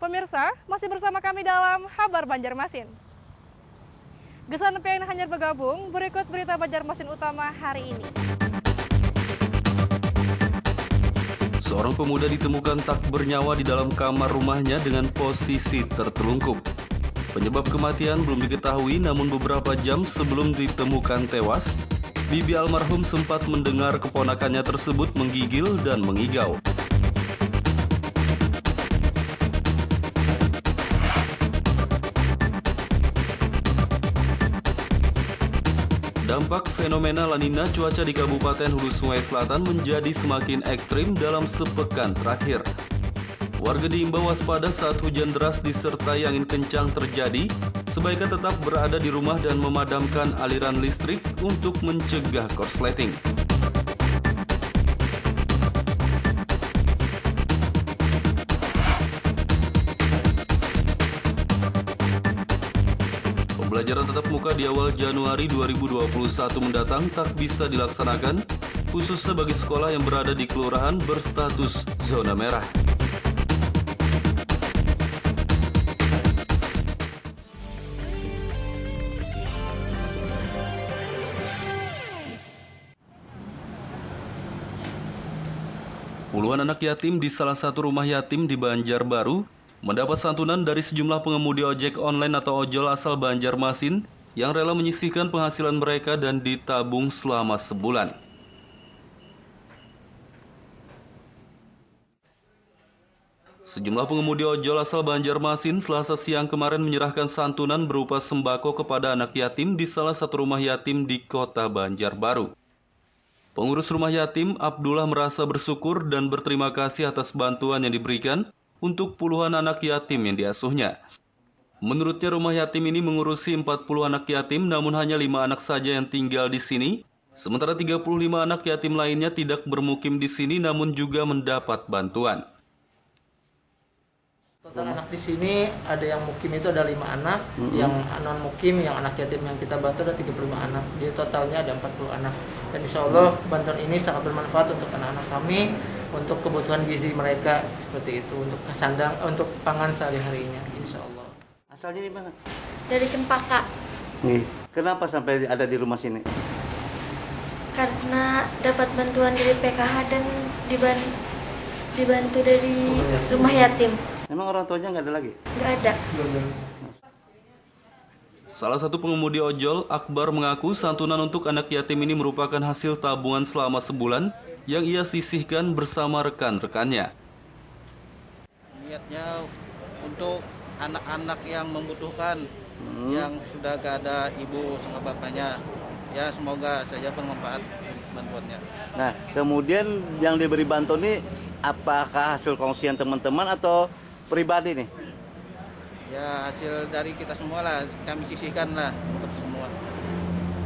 Pemirsa, masih bersama kami dalam Kabar Banjarmasin. Gesan yang hanya bergabung, berikut berita Banjarmasin utama hari ini. Seorang pemuda ditemukan tak bernyawa di dalam kamar rumahnya dengan posisi tertelungkup. Penyebab kematian belum diketahui, namun beberapa jam sebelum ditemukan tewas, bibi almarhum sempat mendengar keponakannya tersebut menggigil dan mengigau. Dampak fenomena La Nina, cuaca di Kabupaten Hulu Sungai Selatan menjadi semakin ekstrim dalam sepekan terakhir. Warga diimbau waspada saat hujan deras disertai angin kencang terjadi, sebaiknya tetap berada di rumah dan memadamkan aliran listrik untuk mencegah korsleting. Pembelajaran tatap muka di awal Januari 2021 mendatang tak bisa dilaksanakan, khususnya bagi sekolah yang berada di kelurahan berstatus zona merah. Puluhan anak yatim di salah satu rumah yatim di Banjarbaru mendapat santunan dari sejumlah pengemudi ojek online atau ojol asal Banjarmasin yang rela menyisihkan penghasilan mereka dan ditabung selama sebulan. Sejumlah pengemudi ojol asal Banjarmasin Selasa siang kemarin menyerahkan santunan berupa sembako kepada anak yatim di salah satu rumah yatim di kota Banjarbaru. Pengurus rumah yatim, Abdullah, merasa bersyukur dan berterima kasih atas bantuan yang diberikan untuk puluhan anak yatim yang diasuhnya. Menurutnya rumah yatim ini mengurusi 40 anak yatim, namun hanya 5 anak saja yang tinggal di sini. Sementara 35 anak yatim lainnya tidak bermukim di sini namun juga mendapat bantuan. Total anak di sini ada yang mukim itu ada 5 anak, yang non mukim, yang anak yatim yang kita bantu ada 35 anak. Jadi totalnya ada 40 anak. Dan insya Allah bantuan ini sangat bermanfaat untuk anak-anak kami, untuk kebutuhan gizi mereka seperti itu, untuk sandang, untuk pangan sehari-harinya, insya Allah. Asalnya di mana? Dari Cempaka. Nih, kenapa sampai ada di rumah sini? Karena dapat bantuan dari PKH dan dibantu dari rumah yatim. Memang orang tuanya nggak ada lagi? Nggak ada. Salah satu pengemudi ojol, Akbar, mengaku santunan untuk anak yatim ini merupakan hasil tabungan selama sebulan yang ia sisihkan bersama rekan-rekannya. Niatnya untuk anak-anak yang membutuhkan, yang sudah gak ada ibu sama bapaknya. Ya semoga saja bermanfaat bantuannya. Nah, kemudian yang diberi bantuan ini apakah hasil kongsian teman-teman atau pribadi nih? Ya hasil dari kita semua lah, kami sisihkan lah untuk semua.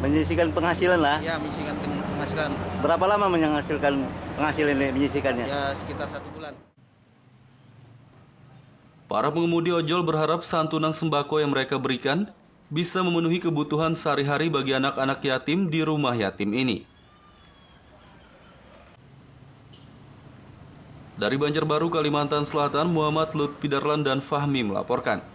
Menyisihkan penghasilan lah? Ya menyisihkan penghasilan. Berapa lama menghasilkan penghasilan ini, menyisihkannya? Ya sekitar 1 bulan. Para pengemudi ojol berharap santunan sembako yang mereka berikan bisa memenuhi kebutuhan sehari-hari bagi anak-anak yatim di rumah yatim ini. Dari Banjarbaru, Kalimantan Selatan, Muhammad Lutfi Darlan dan Fahmi melaporkan.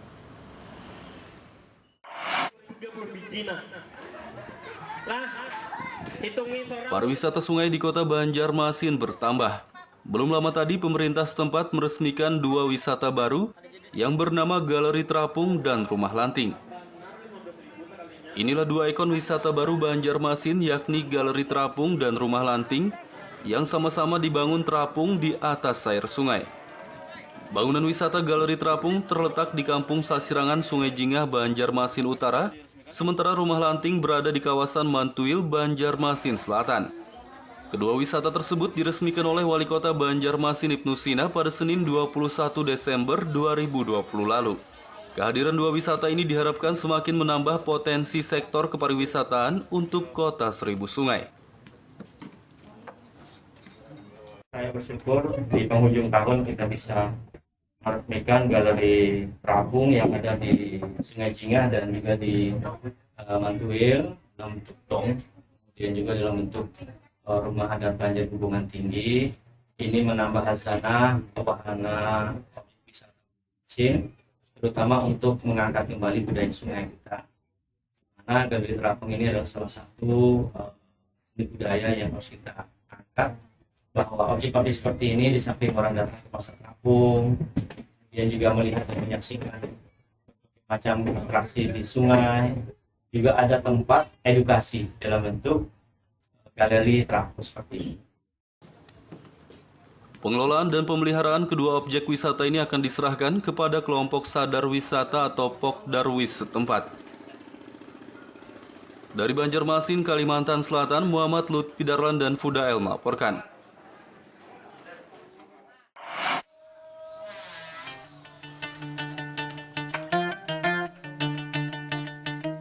Pariwisata sungai di kota Banjarmasin bertambah. Belum lama tadi pemerintah setempat meresmikan 2 wisata baru yang bernama Galeri Terapung dan Rumah Lanting. Inilah 2 ikon wisata baru Banjarmasin, yakni Galeri Terapung dan Rumah Lanting, yang sama-sama dibangun terapung di atas air sungai. Bangunan wisata Galeri Terapung terletak di Kampung Sasirangan, Sungai Jingah, Banjarmasin Utara, sementara Rumah Lanting berada di kawasan Mantuil, Banjarmasin Selatan. Kedua wisata tersebut diresmikan oleh Wali Kota Banjarmasin Ibnu Sina pada Senin 21 Desember 2020 lalu. Kehadiran 2 wisata ini diharapkan semakin menambah potensi sektor kepariwisataan untuk Kota Seribu Sungai. Saya bersyukur di penghujung tahun kita bisa meresmikan Galeri Terapung yang ada di Sungai Jingah dan juga di Mantuil dalam bentuk tong, kemudian juga dalam bentuk rumah adat Banjar Hubungan Tinggi. Ini menambah hasanah wahana wisata Masin, terutama untuk mengangkat kembali budaya sungai kita. Karena Galeri Terapung ini adalah salah satu seni budaya yang harus kita angkat, bahwa objek-objek seperti ini di samping orang datang ke pasar terapung, dia juga melihat dan menyaksikan macam atraksi di sungai, juga ada tempat edukasi dalam bentuk galeri terapung seperti ini. Pengelolaan dan pemeliharaan kedua objek wisata ini akan diserahkan kepada kelompok sadar wisata atau Pokdarwis setempat. Dari Banjarmasin, Kalimantan Selatan, Muhammad Lutfi Darlan dan Fudael melaporkan.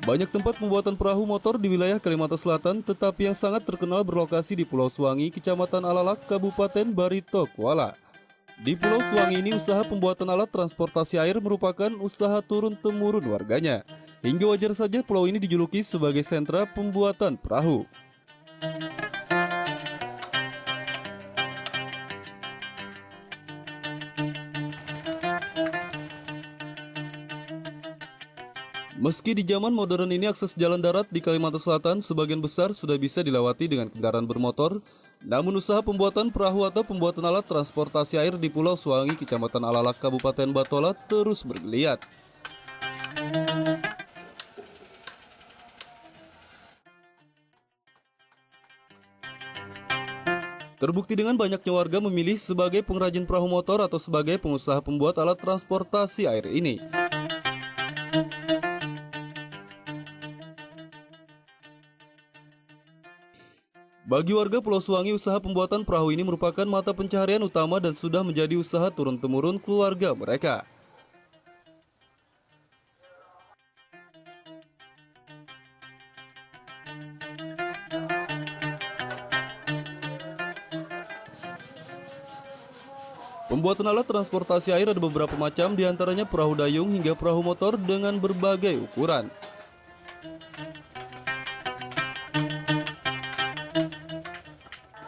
Banyak tempat pembuatan perahu motor di wilayah Kalimantan Selatan, tetapi yang sangat terkenal berlokasi di Pulau Suwangi, Kecamatan Alalak, Kabupaten Barito, Kuala. Di Pulau Suwangi ini, usaha pembuatan alat transportasi air merupakan usaha turun-temurun warganya. Hingga wajar saja pulau ini dijuluki sebagai sentra pembuatan perahu. Meski di zaman modern ini akses jalan darat di Kalimantan Selatan sebagian besar sudah bisa dilewati dengan kendaraan bermotor, namun usaha pembuatan perahu atau pembuatan alat transportasi air di Pulau Suwangi, Kecamatan Alalak, Kabupaten Batola terus bergeliat. Terbukti dengan banyaknya warga memilih sebagai pengrajin perahu motor atau sebagai pengusaha pembuat alat transportasi air ini. Bagi warga Pulau Suwangi, usaha pembuatan perahu ini merupakan mata pencaharian utama dan sudah menjadi usaha turun-temurun keluarga mereka. Pembuatan alat transportasi air ada beberapa macam, diantaranya perahu dayung hingga perahu motor dengan berbagai ukuran.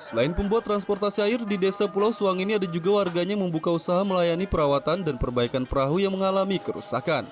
Selain pembuat transportasi air, di desa Pulau Suwangi ini ada juga warganya membuka usaha melayani perawatan dan perbaikan perahu yang mengalami kerusakan.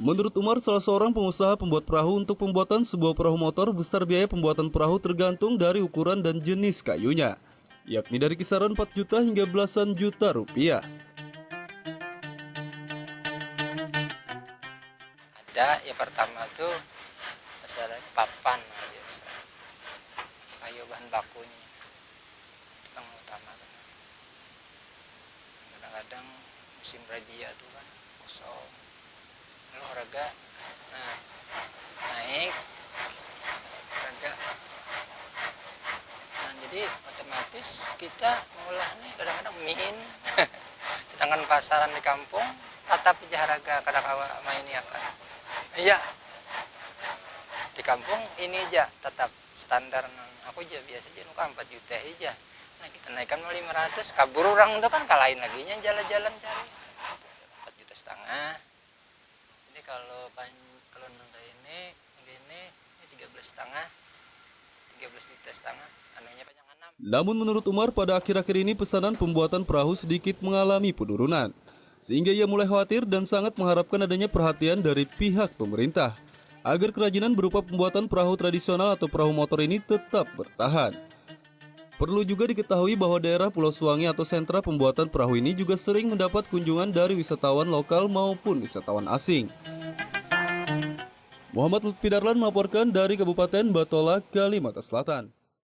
Menurut Umar, salah seorang pengusaha pembuat perahu, untuk pembuatan sebuah perahu motor, besar biaya pembuatan perahu tergantung dari ukuran dan jenis kayunya, yakni dari kisaran 4 juta hingga belasan juta rupiah. Ada ya, pertama tuh masalahnya papan biasa, kayu bahan bakunya yang utama. Kadang-kadang musim rajia tuh kan kosong, lalu harga naik harga, jadi otomatis kita mengolahnya kadang-kadang min sedangkan pasaran di kampung tetap aja harga kadang-kadang main ya kan. Iya, di kampung ini aja tetap standar, aku aja biasa aja nuka 4 juta aja. Nah kita naikkan mau 500, kabur orang itu kan kalahin lagi nya jalan-jalan cari 4,5 juta. Jadi kalau nangka ini 13,5, 13,5 juta, anunya panjang 6. Namun menurut Umar, pada akhir-akhir ini pesanan pembuatan perahu sedikit mengalami penurunan, sehingga ia mulai khawatir dan sangat mengharapkan adanya perhatian dari pihak pemerintah agar kerajinan berupa pembuatan perahu tradisional atau perahu motor ini tetap bertahan. Perlu juga diketahui bahwa daerah Pulau Suwangi atau sentra pembuatan perahu ini juga sering mendapat kunjungan dari wisatawan lokal maupun wisatawan asing. Muhammad Lutfi Darlan melaporkan dari Kabupaten Batola, Kalimantan Selatan.